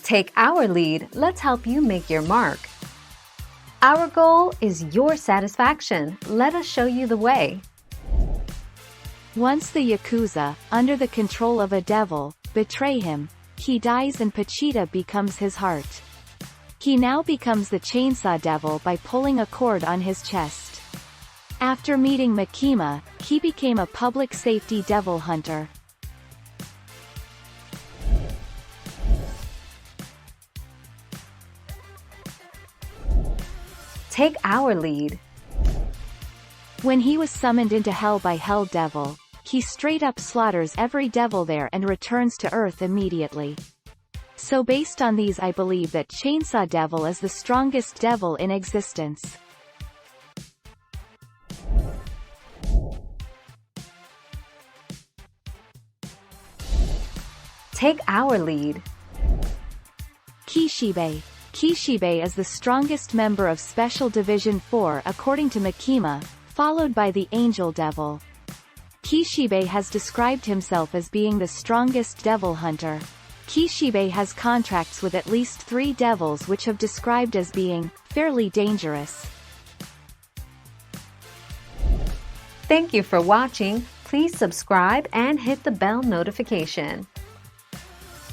Take our lead, let's help you make your mark. Our goal is your satisfaction. Let us show you the way. Once the Yakuza, under the control of a devil, betray him, he dies and Pachita becomes his heart. He now becomes the Chainsaw Devil by pulling a cord on his chest. After meeting Makima, he became a public safety devil hunter. Take our lead. When he was summoned into hell by Hell Devil, he straight up slaughters every devil there and returns to Earth immediately. So based on these, I believe that Chainsaw Devil is the strongest devil in existence. Take our lead. Kishibe. Kishibe is the strongest member of Special Division 4 according to Makima, followed by the Angel Devil. Kishibe has described himself as being the strongest devil hunter. Kishibe has contracts with at least 3 devils which have described as being fairly dangerous. Thank you for watching. Please subscribe and hit the bell notification.